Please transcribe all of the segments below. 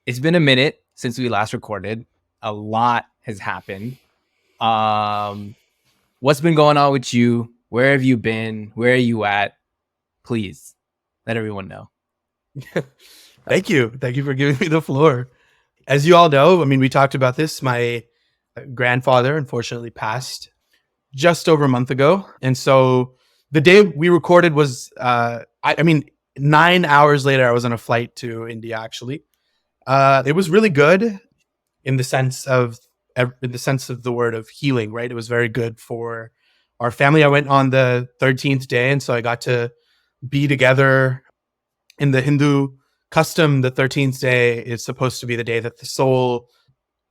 It's been a minute since we last recorded. A lot has happened. What's been going on with you? Where have you been? Where are you at? Please let everyone know. Thank you. Thank you for giving me the floor. As you all know, I mean, we talked about this. My grandfather unfortunately passed just over a month ago. And so the day we recorded was, I mean, 9 hours later, I was on a flight to India, actually. It was really good in the sense of the word of healing, right? It was very good for our family. I went on the 13th day, and so I got to be together. In the Hindu custom, the 13th day is supposed to be the day that the soul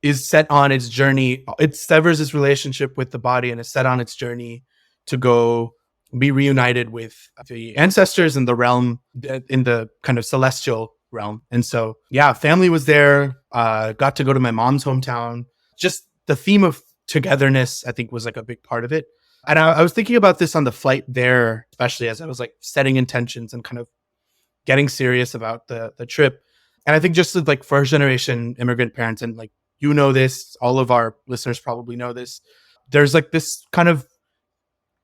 is set on its journey. It severs its relationship with the body and is set on its journey to go be reunited with the ancestors in the realm, in the kind of celestial realm. And so, yeah, family was there. Got to go to my mom's hometown. Just the theme of togetherness, I think, was like a big part of it. And I was thinking about this on the flight there, especially as I was like setting intentions and kind of getting serious about the trip. And I think just like first generation immigrant parents, and like, you know, this, all of our listeners probably know this. There's like this kind of,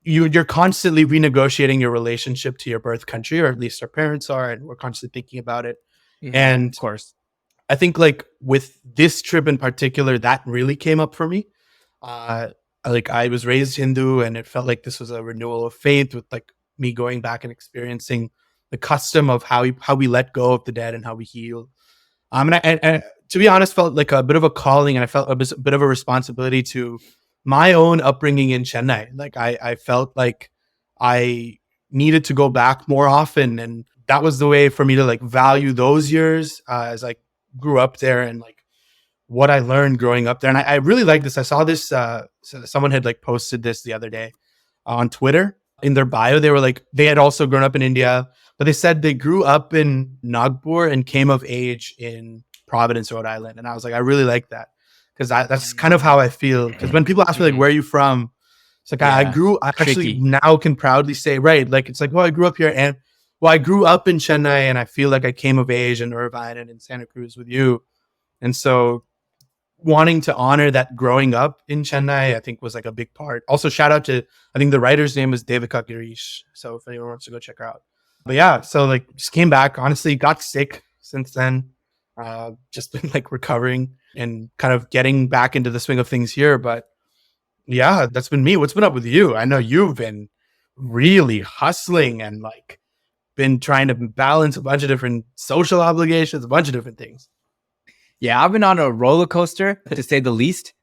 you're constantly renegotiating your relationship to your birth country, or at least our parents are, and we're constantly thinking about it. And Of course. I think like with this trip in particular, that really came up for me. Like I was raised Hindu, and it felt like this was a renewal of faith, with like me going back and experiencing the custom of how we let go of the dead and how we heal. And to be honest, felt like a bit of a calling, and I felt a bit of a responsibility to my own upbringing in Chennai. Like I felt like I needed to go back more often, and that was the way for me to like value those years as I grew up there, and like what I learned growing up there. And I really like this. I saw this. So someone had like posted this the other day on Twitter. In their bio, they were like, they had also grown up in India, but they said they grew up in Nagpur and came of age in Providence, Rhode Island. And I was like, I really like that, because that's kind of how I feel. Because when people ask me like, where are you from? It's like, I actually now can proudly say, right, like it's like, well, I grew up here, and well, I grew up in Chennai, and I feel like I came of age in Irvine and in Santa Cruz with you. And so wanting to honor that growing up in Chennai, I think, was like a big part. Also, shout out to, I think the writer's name is Devika Girish. So if anyone wants to go check her out. But yeah, so like just came back, honestly, got sick since then. Just been like recovering and kind of getting back into the swing of things here. But yeah, that's been me. What's been up with you? I know you've been really hustling and like been trying to balance a bunch of different social obligations, a bunch of different things. Yeah, I've been on a roller coaster, to say the least.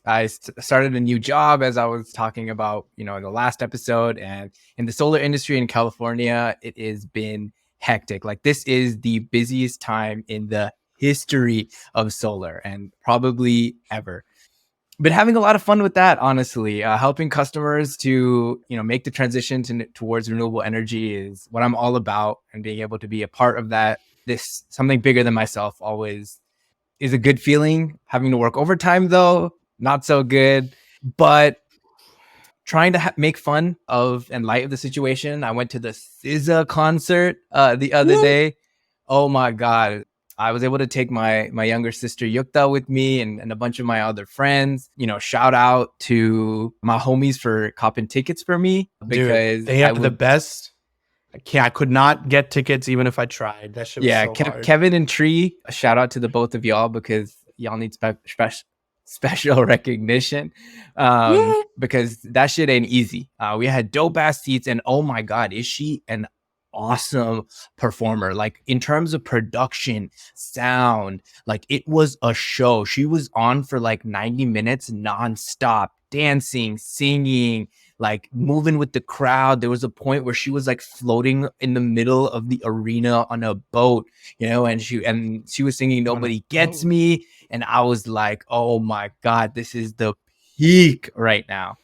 I started a new job, as I was talking about, in the last episode, and in the solar industry in California, it has been hectic. Like, this is the busiest time in the history of solar, and probably ever. Been having a lot of fun with that, honestly. Helping customers to make the transition towards renewable energy is what I'm all about, and being able to be a part of that, this something bigger than myself, always is a good feeling. Having to work overtime, though, not so good. But trying to make fun of and light of the situation. I went to the SZA concert the other day. Oh my god. I was able to take my younger sister Yukta with me, and a bunch of my other friends. Shout out to my homies for copping tickets for me, because dude, they have the best. I could not get tickets even if I tried. That shit was so hard. Kevin and Tree, a shout out to the both of y'all, because y'all need special recognition, because that shit ain't easy. We had dope ass seats, and oh my god, is she an awesome performer? Like, in terms of production, sound, like, it was a show. She was on for like 90 minutes nonstop, dancing, singing, like moving with the crowd. There was a point where she was like floating in the middle of the arena on a boat, and she was singing "Nobody Gets Me," and I was like, oh my god, this is the peak right now.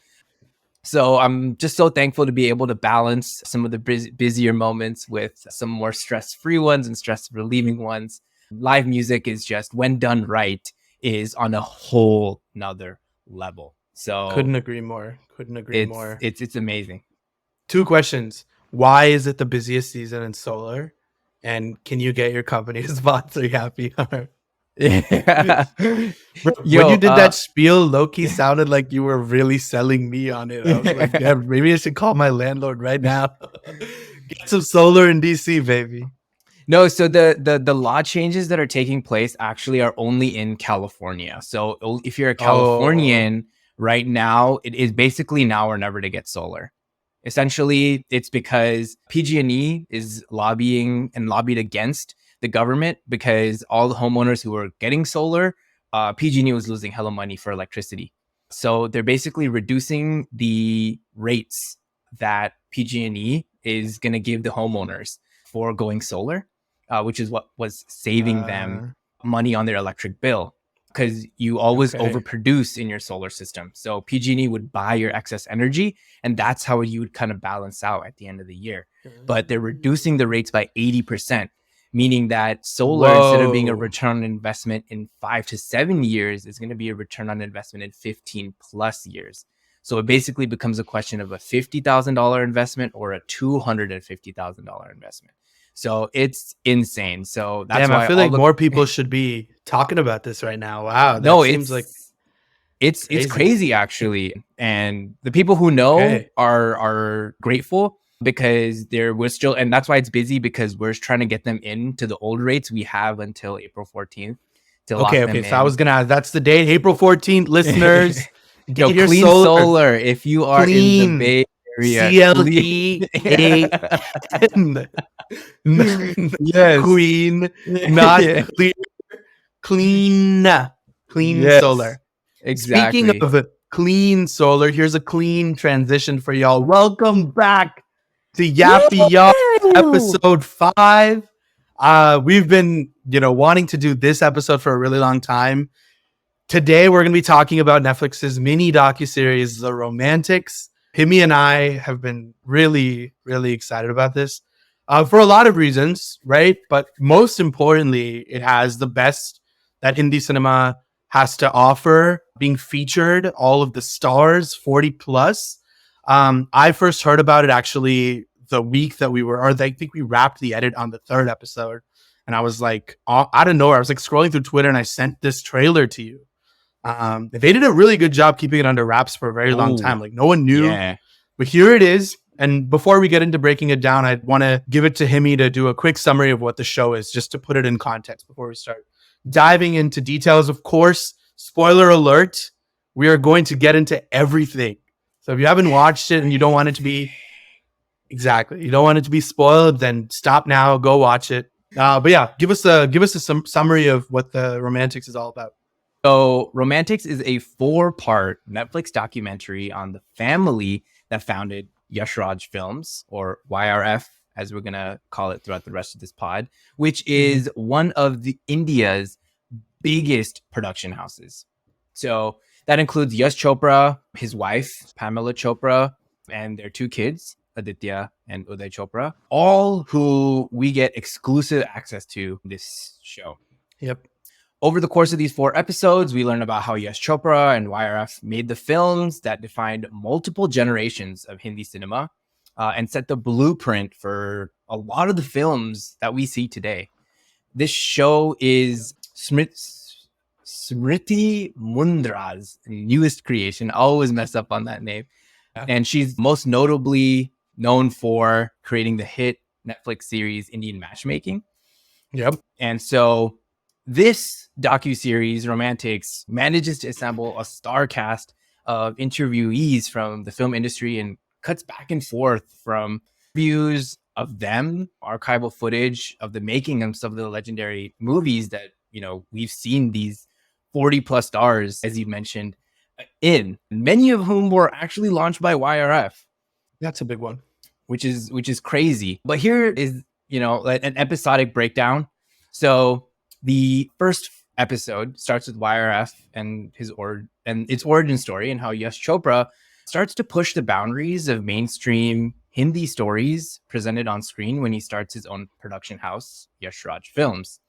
So I'm just so thankful to be able to balance some of the busier moments with some more stress-free ones and stress-relieving ones. Live music is just, when done right, is on a whole nother level. So couldn't agree more. It's amazing. 2 questions. Why is it the busiest season in solar? And can you get your company to sponsor Yappy? Yeah. Bro, when you did that spiel, low-key sounded like you were really selling me on it. I was like, yeah, maybe I should call my landlord right now. Get some solar in DC, baby. No, so the law changes that are taking place actually are only in California. So if you're a Californian right now, it is basically now or never to get solar. Essentially, it's because PG&E is lobbying and lobbied against the government because all the homeowners who were getting solar, PG&E was losing hella money for electricity. So they're basically reducing the rates that PG&E is going to give the homeowners for going solar, which is what was saving them money on their electric bill. Because you always overproduce in your solar system. So PG&E would buy your excess energy, and that's how you would kind of balance out at the end of the year. But they're reducing the rates by 80%, meaning that solar, instead of being a return on investment in 5 to 7 years, is going to be a return on investment in 15 plus years. So it basically becomes a question of a $50,000 investment or a $250,000 investment. So it's insane. So that's why I feel like more people should be talking about this right now. Wow. No, seems like it's crazy actually. And the people who know are grateful because we're still, and that's why it's busy, because we're trying to get them into the old rates. We have until April 14th to lock them in. So I was gonna ask, that's the date, April 14th, listeners. Get your clean solar if you are in the Bay Area. CLDA. Yes. Queen, not clean solar. Exactly. Speaking of clean solar, here's a clean transition for y'all. Welcome back to Yappy Yaar episode 5. We've been, wanting to do this episode for a really long time. Today, we're going to be talking about Netflix's mini docuseries, The Romantics. Himmy and I have been really, really excited about this. For a lot of reasons, right? But most importantly, it has the best that Hindi cinema has to offer, being featured, all of the stars, 40 plus. I first heard about it actually the week that I think we wrapped the edit on the 3rd episode. And I was like, out of nowhere, I was like scrolling through Twitter and I sent this trailer to you. They did a really good job keeping it under wraps for a very long time. Like no one knew. Yeah. But here it is. And before we get into breaking it down, I'd want to give it to Himmy to do a quick summary of what the show is, just to put it in context before we start diving into details. Of course, spoiler alert, we are going to get into everything. So if you haven't watched it and you don't want it to be spoiled, then stop now, go watch it. But yeah, give us a summary of what The Romantics is all about. So Romantics is a 4-part Netflix documentary on the family that founded Yash Films, or YRF, as we're going to call it throughout the rest of this pod, which is one of India's biggest production houses. So that includes Yash Chopra, his wife, Pamela Chopra, and their 2 kids, Aditya and Uday Chopra, all who we get exclusive access to this show. Yep. Over the course of these 4 episodes, we learn about how Yash Chopra and YRF made the films that defined multiple generations of Hindi cinema and set the blueprint for a lot of the films that we see today. This show is Smriti Mundra's newest creation. I always mess up on that name. Yeah. And she's most notably known for creating the hit Netflix series Indian Matchmaking. Yep. And so this docuseries, Romantics, manages to assemble a star cast of interviewees from the film industry and cuts back and forth from views of them, archival footage of the making of some of the legendary movies that, we've seen these 40 plus stars, as you mentioned, in, many of whom were actually launched by YRF. That's a big one. Which is crazy. But here is, an episodic breakdown. So the first episode starts with YRF and its origin story, and how Yash Chopra starts to push the boundaries of mainstream Hindi stories presented on screen when he starts his own production house, Yash Films.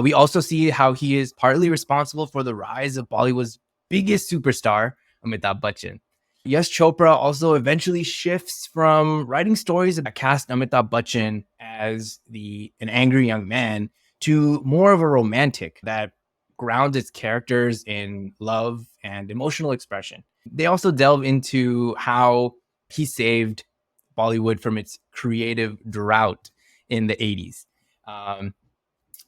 We also see how he is partly responsible for the rise of Bollywood's biggest superstar, Amitabh Bachchan. Yash Chopra also eventually shifts from writing stories that cast Amitabh Bachchan as an angry young man to more of a romantic that grounds its characters in love and emotional expression. They also delve into how he saved Bollywood from its creative drought in the 80s.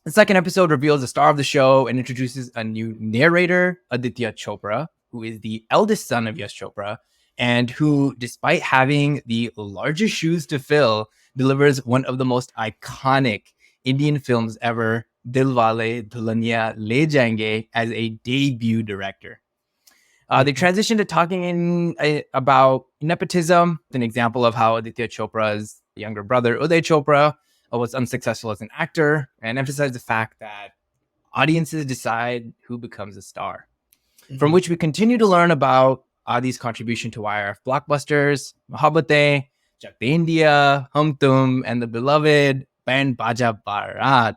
The second episode reveals the star of the show and introduces a new narrator, Aditya Chopra, who is the eldest son of Yash Chopra, and who, despite having the largest shoes to fill, delivers one of the most iconic Indian films ever, Dilwale Dulhania Le Jayenge, as a debut director. They transitioned to talking about nepotism, an example of how Aditya Chopra's younger brother, Uday Chopra, was unsuccessful as an actor, and emphasized the fact that audiences decide who becomes a star. From which we continue to learn about Adi's contribution to YR5 blockbusters, Mohabbatein, Jak De India, Hum Tum, and the beloved Band Baja Barat.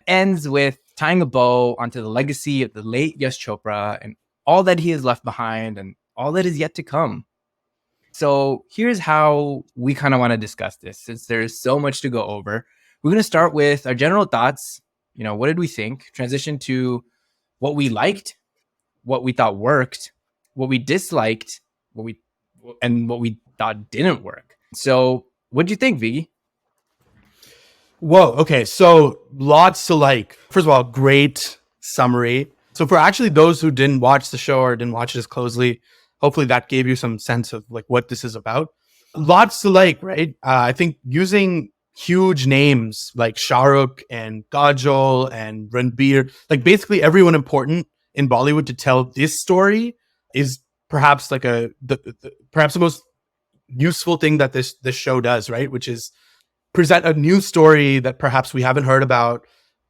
Ends with tying a bow onto the legacy of the late Yash Chopra and all that he has left behind and all that is yet to come. So here's how we kind of want to discuss this, since there's so much to go over. We're going to start with our general thoughts. What did we think? Transition to what we liked, what we thought worked, what we disliked, what we thought didn't work. So what did you think, Viggy? Whoa. Okay. So lots to like. First of all, great summary. So for actually those who didn't watch the show or didn't watch it as closely, hopefully that gave you some sense of like what this is about. Lots to like, right? I think using huge names like Shah Rukh and Kajol and Ranbir, like basically everyone important in Bollywood to tell this story is perhaps like perhaps the most useful thing that this show does, right? Which is present a new story that perhaps we haven't heard about,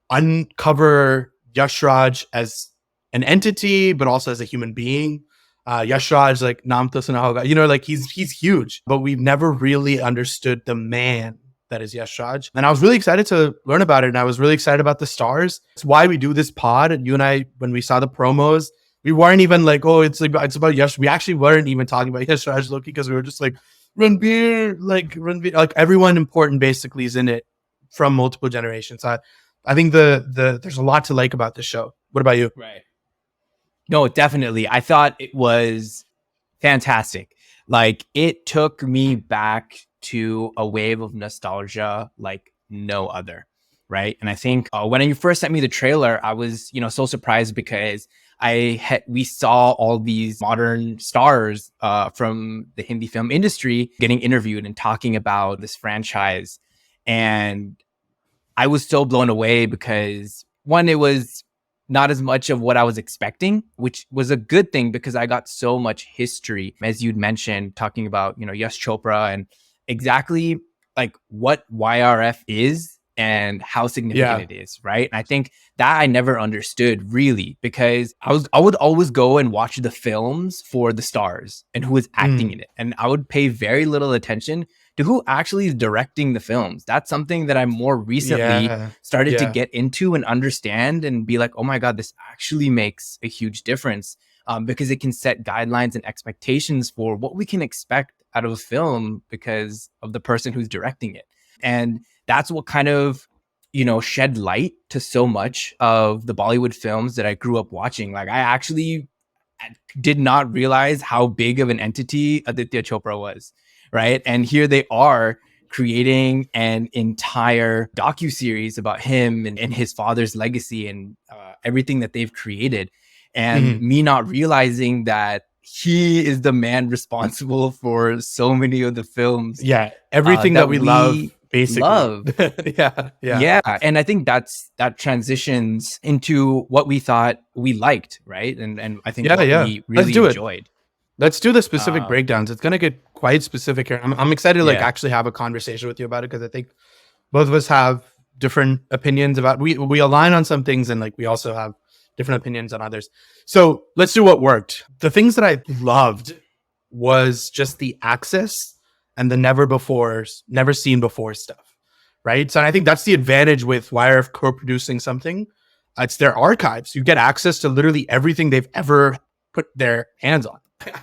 uncover Yash Raj as an entity, but also as a human being. Yash Raj, like Naam To Suna Hoga, like he's huge, but we've never really understood the man that is Yash Raj. And I was really excited to learn about it. And I was really excited about the stars. It's why we do this pod. And you and I, when we saw the promos, we weren't even like, oh, it's about Yash. We actually weren't even talking about Yash Raj Loki because we were just like, Ranbir, like everyone important basically is in it from multiple generations. I think there's a lot to like about this show. What about you? Right. No, definitely. I thought it was fantastic. Like, it took me back to a wave of nostalgia like no other, right? And I think when you first sent me the trailer, I was, so surprised because we saw all these modern stars from the Hindi film industry getting interviewed and talking about this franchise. And I was so blown away because, one, it was not as much of what I was expecting, which was a good thing because I got so much history, as you'd mentioned, talking about, Yash Chopra and exactly like what YRF is and how significant it is, right? And I think that I never understood really because I would always go and watch the films for the stars and who was acting in it. And I would pay very little attention to who actually is directing the films. That's something that I more recently started to get into and understand and be like, oh my God, this actually makes a huge difference because it can set guidelines and expectations for what we can expect out of a film because of the person who's directing it. And that's what kind of, shed light to so much of the Bollywood films that I grew up watching. Like, I actually did not realize how big of an entity Aditya Chopra was. Right. And here they are creating an entire docuseries about him and his father's legacy and everything that they've created. And me not realizing that he is the man responsible for so many of the films. Yeah. Everything that we love, basically. Yeah. And I think that transitions into what we thought we liked. Right. And I think we really enjoyed. Let's do the specific breakdowns. It's going to get quite specific here. I'm excited to actually have a conversation with you about it because I think both of us have different opinions about we align on some things and we also have different opinions on others. So let's do what worked. The things that I loved was just the access and the never seen before stuff, right? So I think that's the advantage with YRF co-producing something. It's their archives. You get access to literally everything they've ever put their hands on.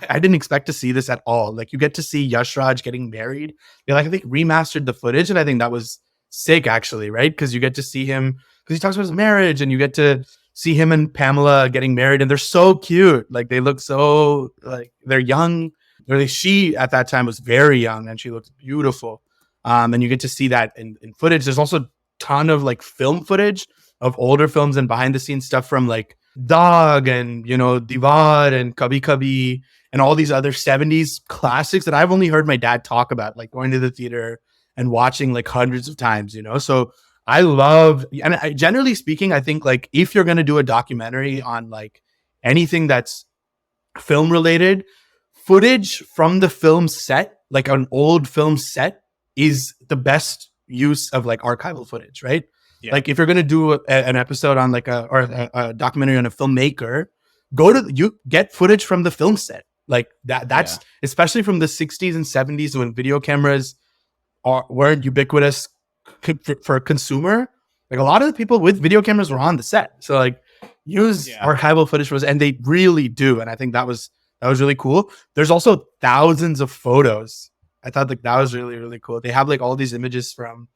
I didn't expect to see this at all. Like, you get to see Yash Raj getting married. They I think remastered the footage, and I think that was sick actually, right? Because you get to see him because he talks about his marriage, and you get to see him and Pamela getting married, and they're so cute. Like they look so like they're young. Really, she at that time was very young, and she looked beautiful. And you get to see that in footage. There's also a ton of like film footage of older films and behind the scenes stuff from like Dog and Diwar and Kabhi Kabhi and all these other 70s classics that I've only heard my dad talk about, like going to the theater and watching like hundreds of times. So I love, and generally speaking, I think like if you're going to do a documentary on like anything that's film related, footage from the film set, like an old film set, is the best use of like archival footage, right? Yeah. Like if you're going to do an episode on like a documentary on a filmmaker, you get footage from the film set. Like that's especially from the 60s and 70s when video cameras weren't ubiquitous for a consumer. Like a lot of the people with video cameras were on the set. So like use archival footage and they really do. And I think that was really cool. There's also thousands of photos. I thought like that was really, really cool. They have like all these images from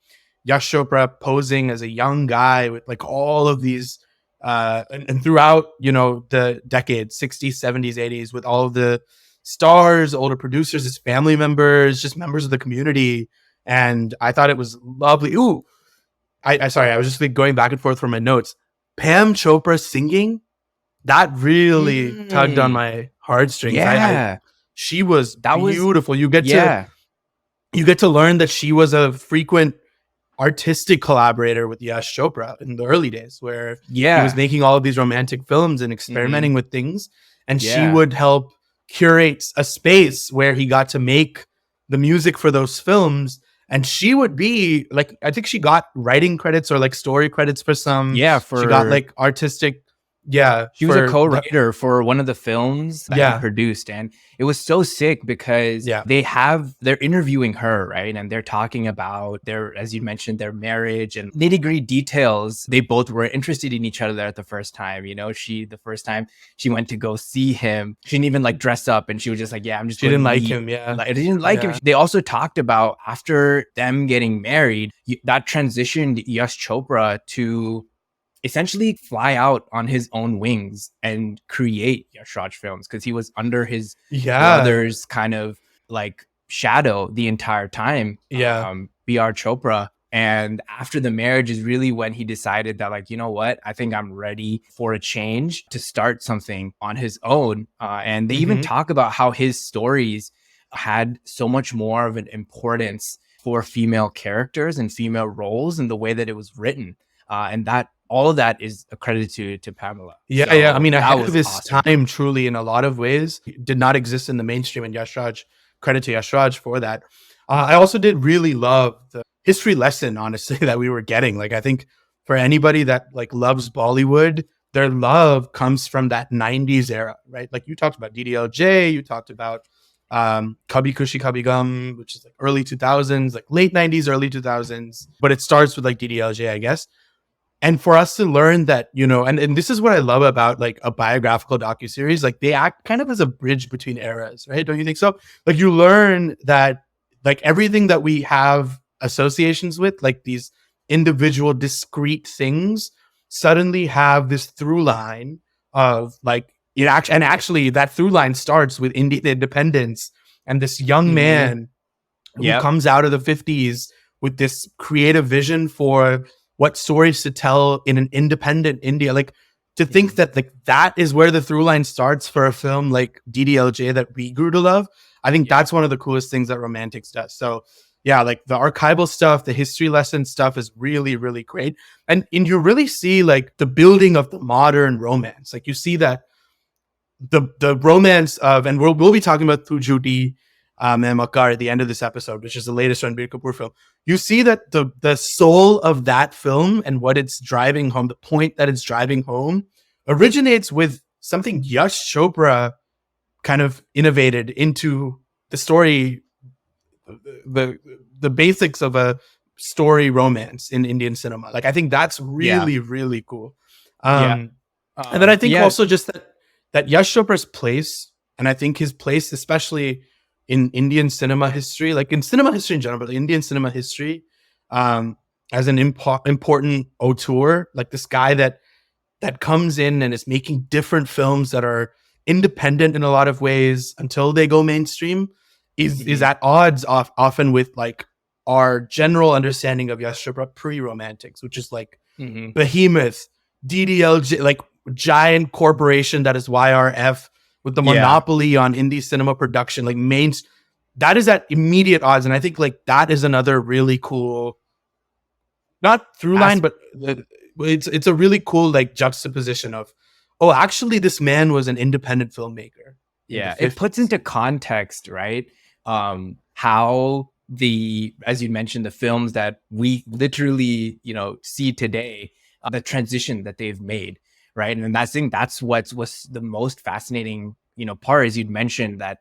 Yash Chopra posing as a young guy with like all of these and throughout, the decades, 60s, 70s, 80s, with all of the stars, older producers, his family members, just members of the community. And I thought it was lovely. Ooh, sorry, I was just like going back and forth from my notes. Pam Chopra singing, that really tugged on my heartstrings. Yeah. She was beautiful. You get to learn that she was a frequent artistic collaborator with Yash Chopra in the early days, where he was making all of these romantic films and experimenting with things. And she would help curate a space where he got to make the music for those films. And she would be like, I think she got writing credits or like story credits for some. Yeah, she got like artistic. Yeah, she was a co-writer for one of the films that he produced, and it was so sick because they're interviewing her, right, and they're talking about as you mentioned, their marriage and nitty-gritty details. They both were interested in each other there at the first time. The first time she went to go see him, she didn't even like dress up, and she was just like, "Yeah, I'm just." She didn't like him. Yeah, I didn't like him. They also talked about after them getting married, that transitioned Yash Chopra to essentially fly out on his own wings and create Yash Raj films, because he was under his brother's kind of like shadow the entire time. B.R. Chopra. And after the marriage is really when he decided that, like, you know what, I think I'm ready for a change to start something on his own. And they even talk about how his stories had so much more of an importance for female characters and female roles in the way that it was written. And that all of that is accredited to Pamela. I mean, ahead of his time, truly, in a lot of ways, did not exist in the mainstream, and Yash Raj, credit to Yash Raj for that. I also did really love the history lesson, honestly, that we were getting. Like, I think for anybody that like loves Bollywood, their love comes from that 90s era, right? Like you talked about DDLJ, you talked about Kabhi Khushi Kabhi Gum, which is like early 2000s, like late 90s, early 2000s, but it starts with like DDLJ, I guess. And for us to learn that, and this is what I love about like a biographical docuseries, like they act kind of as a bridge between eras, right? Don't you think so? Like you learn that like everything that we have associations with, like these individual discrete things, suddenly have this through line of like, and actually that through line starts with Indian independence and this young man who comes out of the 50s with this creative vision for what stories to tell in an independent India. Like to think that like that is where the through line starts for a film like DDLJ that we grew to love. I think that's one of the coolest things that Romantics does. So yeah, like the archival stuff, the history lesson stuff is really, really great. And you really see like the building of the modern romance. Like you see that the romance of, and we'll be talking about Tu Jhuti and Makar at the end of this episode, which is the latest Ranbir Kapoor film. You see that the soul of that film and what it's driving home, the point that it's driving home, originates with something Yash Chopra kind of innovated into the story, the basics of a story romance in Indian cinema. Like I think that's really, really cool. And then I think also just that Yash Chopra's place, and I think his place, especially in Indian cinema history, like in cinema history in general, but Indian cinema history, as an important auteur, like this guy that that comes in and is making different films that are independent in a lot of ways until they go mainstream is at odds often with like our general understanding of Yash Chopra pre-romantics, which is like behemoth, DDLJ, like giant corporation that is YRF with the monopoly on indie cinema production, like that is at immediate odds. And I think like that is another really cool, not through line, but it's a really cool like juxtaposition of, oh, actually this man was an independent filmmaker. Yeah, it puts into context, right? How as you mentioned, the films that we literally, see today, the transition that they've made, right? And that's what's the most fascinating, part, as you'd mentioned that,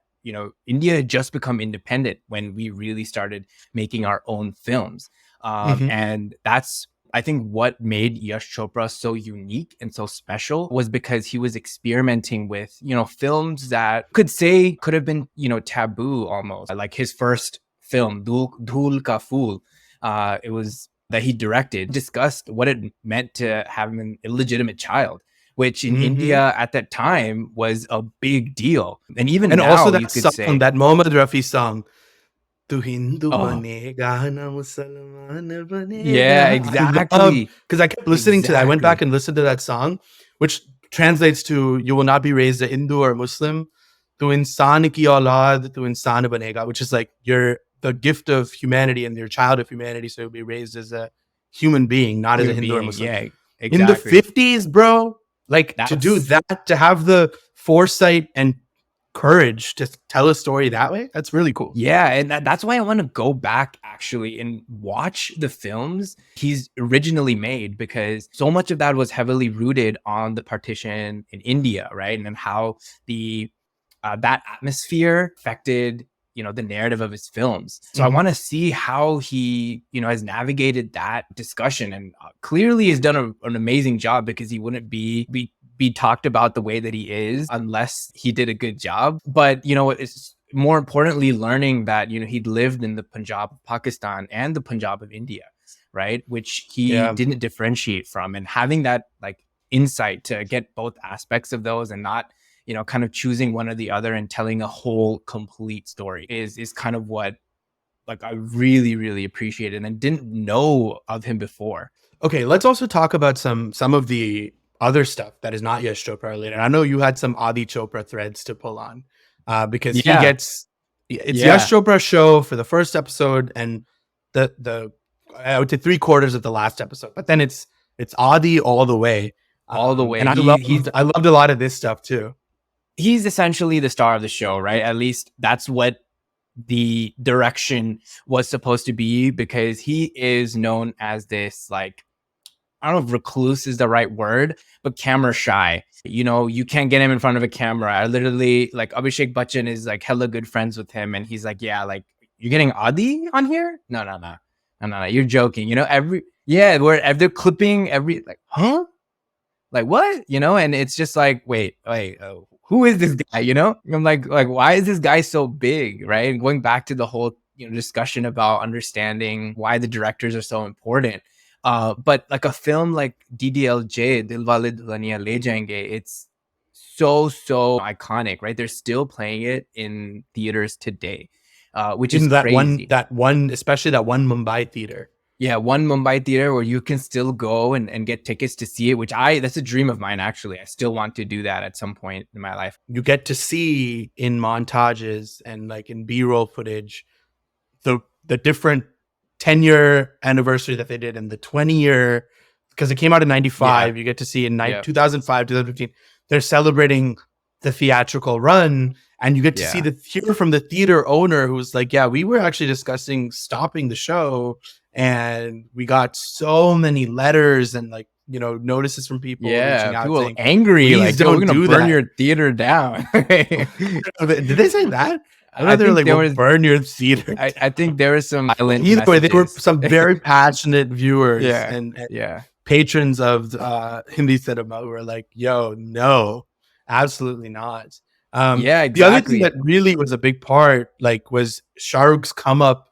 India had just become independent when we really started making our own films. And that's, I think, what made Yash Chopra so unique and so special was because he was experimenting with, films that could have been, taboo almost. Like his first film, Dhul Ka Phool, it was that he directed, discussed what it meant to have an illegitimate child, which in India at that time was a big deal. And even now, also that you could song, say that Mohammad Rafi song, Tu Hindu banega na Musalman banega. Yeah, exactly. Because I kept listening to that. I went back and listened to that song, which translates to "You will not be raised a Hindu or Muslim. Tu insaan ki aulad, tu insaan banega," which is like you're the gift of humanity and your child of humanity, so you'll be raised as a human being, not as a Hindu or Muslim. Yeah, exactly. In the 50s, bro, like to do that, to have the foresight and courage to tell a story that way, that's really cool. Yeah, and that's why I want to go back actually and watch the films he's originally made, because so much of that was heavily rooted on the partition in India, right? And then how the that atmosphere affected the narrative of his films. So I want to see how he has navigated that discussion, and clearly has done an amazing job, because he wouldn't be talked about the way that he is unless he did a good job. But it's more importantly learning that he'd lived in the Punjab of Pakistan and the Punjab of India, right, which he didn't differentiate from, and having that like insight to get both aspects of those and not kind of choosing one or the other and telling a whole complete story is kind of what like I really, really appreciated and didn't know of him before. Okay, let's also talk about some of the other stuff that is not Yash Chopra related. I know you had some Aditya Chopra threads to pull on because he gets Yash Chopra show for the first episode and the I would say 3/4 of the last episode, but then it's Adi all the way. And I loved a lot of this stuff too. He's essentially the star of the show, right? At least that's what the direction was supposed to be, because he is known as this, like, I don't know if recluse is the right word, but camera shy. You can't get him in front of a camera. I literally, like, Abhishek Bachchan is like hella good friends with him, and he's like, yeah, like, you're getting Adi on here? No, you're joking. Where they're clipping like, huh? Like, what? And it's just like, wait, who is this guy? I'm like, why is this guy so big, right? And going back to the whole discussion about understanding why the directors are so important. But like a film like DDLJ, Dilwale Dulhaniya Le Jayenge, it's so iconic, right? They're still playing it in theaters today, which is crazy. Especially that one Mumbai theater. Yeah, one Mumbai theater where you can still go and get tickets to see it, which that's a dream of mine, actually. I still want to do that at some point in my life. You get to see in montages and like in B-roll footage the different 10-year anniversary that they did and the 20-year, because it came out in 95. You get to see in 2005, 2015. They're celebrating the theatrical run, and you get to hear from the theater owner who's like, yeah, we were actually discussing stopping the show, and we got so many letters and like notices from people reaching out, people saying, angry, like, we're gonna burn your theater down. Did they say that? I know they're like, we'll burn your theater. I think there was some violent either way, they were some very passionate viewers and patrons of Hindi cinema who were like, yo, no, absolutely not. Exactly. The other thing that really was a big part, like, was Shah Rukh's come up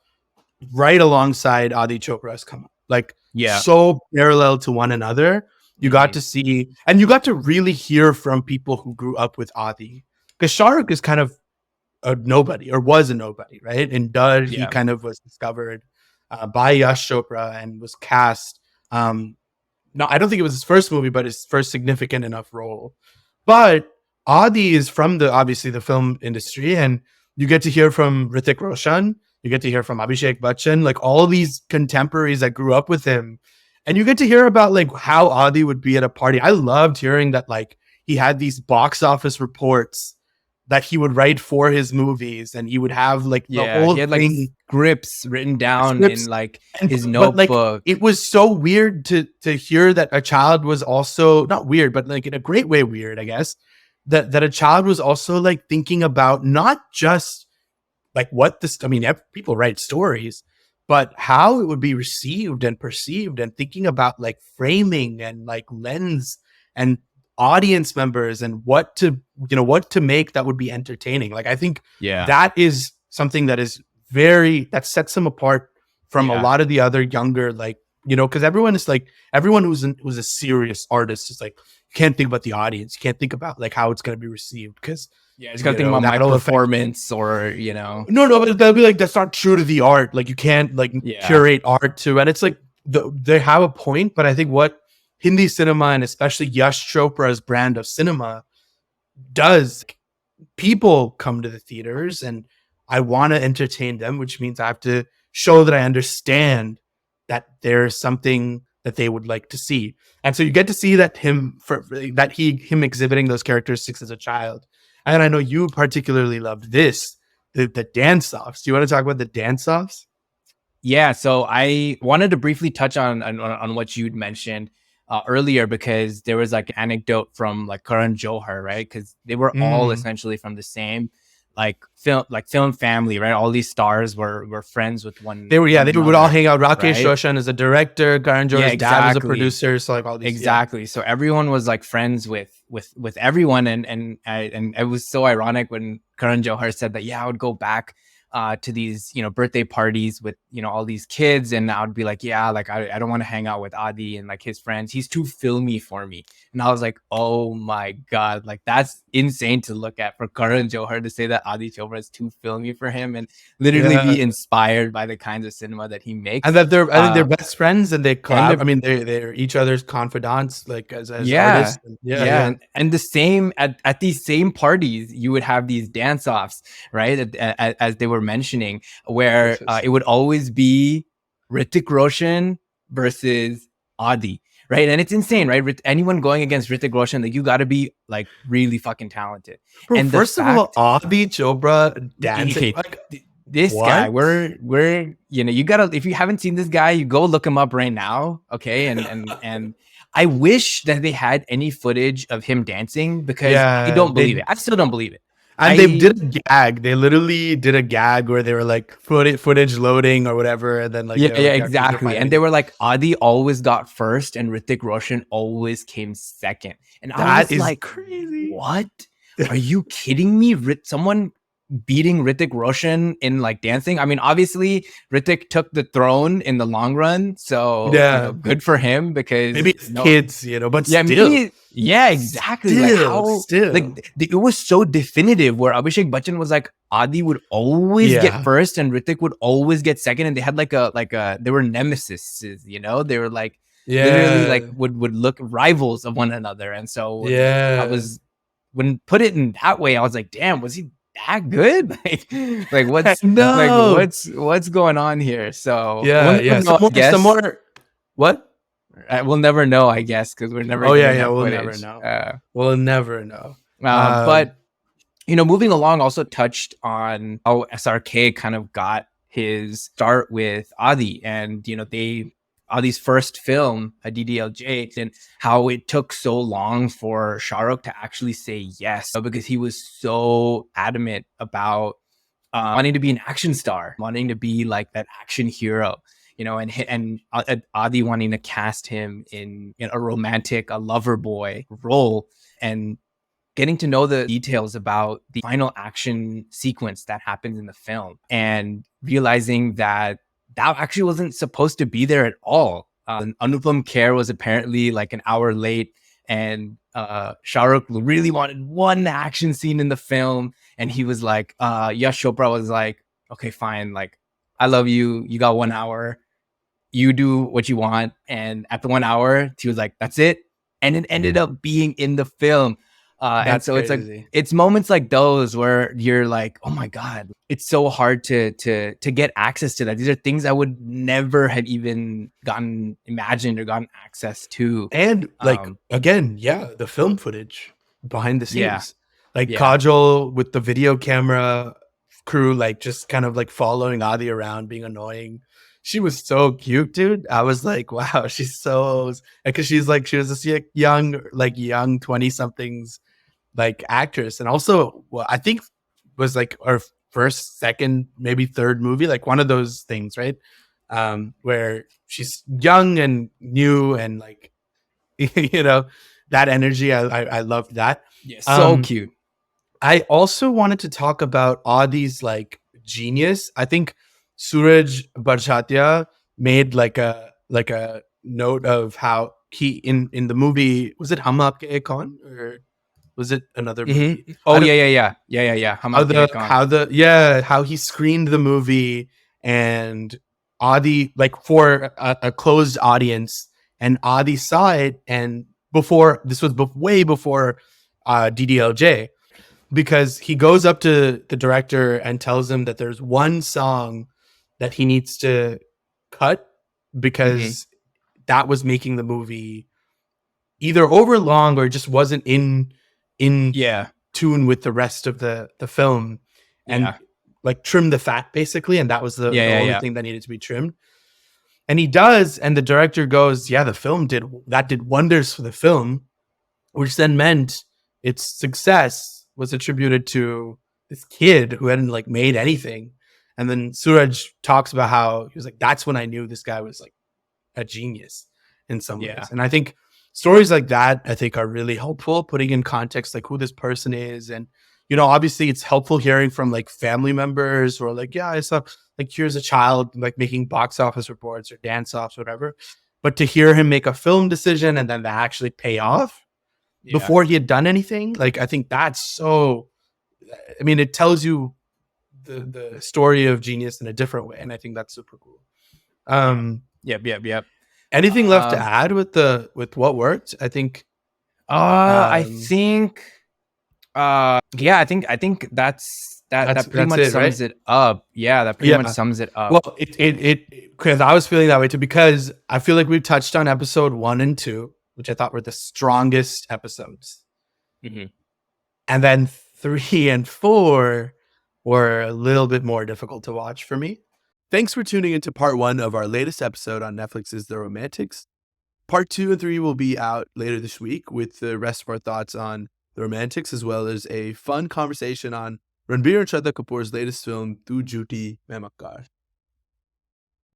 right alongside Aditya Chopra's come up, like, so parallel to one another. You got to see, and you got to really hear from people who grew up with Adi. Because Shah Rukh is kind of a nobody, or was a nobody, right? In Dud, he kind of was discovered by Yash Chopra and was cast. No, I don't think it was his first movie, but his first significant enough role. But Adi is from obviously the film industry, and you get to hear from Hrithik Roshan, you get to hear from Abhishek Bachchan, like all these contemporaries that grew up with him. And you get to hear about like how Adi would be at a party. I loved hearing that like he had these box office reports that he would write for his movies, and he would have like the whole he had thing, like scripts written down in like his notebook. But, like, it was so weird to hear that a child was also not weird, but like in a great way weird, I guess, that a child was also like thinking about not just like what this. I mean, people write stories, but how it would be received and perceived, and thinking about like framing and like lens and audience members and what to make that would be entertaining. Like I think that is something that is that sets him apart from a lot of the other younger, like, because everyone who's a serious artist is like, you can't think about the audience, you can't think about like how it's going to be received, because it's got to think about my performance or no, but they'll be like, that's not true to the art, like you can't like curate art to, and it's like they have a point, but I think what Hindi cinema, and especially Yash Chopra's brand of cinema, does, people come to the theaters and I want to entertain them, which means I have to show that I understand that there's something that they would like to see. And so you get to see that him exhibiting those characteristics as a child. And I know you particularly loved the dance-offs. Do you want to talk about the dance-offs? Yeah, so I wanted to briefly touch on what you'd mentioned earlier, because there was like an anecdote from like Karan Johar, right? Because they were all essentially from the same film family, right? All these stars were friends with one. They would all hang out. Rakesh Roshan is a director, Karan Johar's dad was a producer, so like all these. Exactly. So everyone was like friends with everyone, and it was so ironic when Karan Johar said that I would go back to these birthday parties with all these kids, and I would be like, I don't want to hang out with Adi and like his friends, he's too filmy for me. And I was like, oh my god, like that's insane to look at, for Karan Johar to say that Aditya Chopra is too filmy for him, and literally be inspired by the kinds of cinema that he makes, and that I think they're best friends, and they collab. I mean, they're each other's confidants, like as artists. And the same at these same parties, you would have these dance offs, right? As they were mentioning, where it would always be Hrithik Roshan versus Adi, right? And it's insane, right? Anyone going against Hrithik Roshan, like you got to be like really fucking talented. Bro, and first of all, Adi Chopra dancing. This guy, we're you gotta, if you haven't seen this guy, you go look him up right now, okay? And I wish that they had any footage of him dancing, because I don't believe it. I still don't believe it. And they did a gag. They literally did a gag where they were like footage loading or whatever, and then like exactly. And they were like, Adi always got first, and Hrithik Roshan always came second. And I was like, crazy. What? Are you kidding me? Someone beating Hrithik Roshan in like dancing? I mean, obviously Hrithik took the throne in the long run, so good for him, because maybe it's kids, but still. Exactly. Still. Like it was so definitive, where Abhishek Bachchan was like, Adi would always get first and Hrithik would always get second, and they had they were nemesis, they were like literally like would look rivals of one another. And so when put it in that way, I was like, damn, was he that good? like what's going on here? So some more. What? We'll never know, I guess, because we're never. We'll never know. We'll never know. But moving along, also touched on how SRK kind of got his start with Adi, and Adi's first film, a DDLJ, and how it took so long for Shah Rukh to actually say yes, because he was so adamant about wanting to be an action star, wanting to be like that action hero, and Adi wanting to cast him in a romantic, a lover boy role, and getting to know the details about the final action sequence that happens in the film, and realizing that actually wasn't supposed to be there at all. Anupam Kher was apparently like an hour late, and Shah Rukh really wanted one action scene in the film, and he was like, Yash Chopra was like, okay, fine, like I love you, you got 1 hour, you do what you want. And at the 1 hour, he was like, that's it. And it ended up being in the film. And That's so it's like, crazy. it's moments like those where you're like, oh my God, it's so hard to get access to that. These are things I would never have even gotten imagined or gotten access to. And like again, yeah, the film footage behind the Yeah. scenes. Like Yeah. Kajol with the video camera crew, like just kind of like following Adi around, being annoying. She was so cute, dude. I was like, wow, she's so, because she's like, she was this young 20-somethings like actress. And also, well, I think was like our first, second, maybe third movie, like one of those things, right? Where she's young and new and like, you know, that energy. I loved that. Yeah. So cute. I also wanted to talk about Adi's like genius. I think Suraj Barjatya made like a note of how he in the movie, was it Hum Aapke Hai Kaun or was it another movie? Oh yeah. How he screened the movie, and Adi, like for a closed audience, and Adi saw it, and before this was way before DDLJ, because he goes up to the director and tells him that there's one song that he needs to cut because that was making the movie either over long or just wasn't in tune with the rest of the film, and like trim the fat basically, and that was the only thing that needed to be trimmed. And he does, and the director goes, yeah, the film did wonders for the film, which then meant its success was attributed to this kid who hadn't like made anything. And then Suraj talks about how he was like, that's when I knew this guy was like a genius in some ways. And I think stories like that, I think, are really helpful, putting in context like who this person is. And, you know, obviously it's helpful hearing from like family members who are like, yeah, I saw, like, here's a child like making box office reports or dance offs, whatever. But to hear him make a film decision and then that actually pay off before he had done anything, like, I think that's so, I mean, it tells you the story of genius in a different way. And I think that's super cool. Yep. Anything left to add with what worked? I think I think that pretty much sums it up. Yeah, that pretty much sums it up. Well, it because I was feeling that way too, because I feel like we've touched on episode 1 and 2, which I thought were the strongest episodes. And then 3 and 4 were a little bit more difficult to watch for me. Thanks for tuning into part 1 of our latest episode on Netflix's The Romantics. Part 2 and 3 will be out later this week with the rest of our thoughts on The Romantics, as well as a fun conversation on Ranbir and Shraddha Kapoor's latest film, Tu Jhuti Main Makkaar.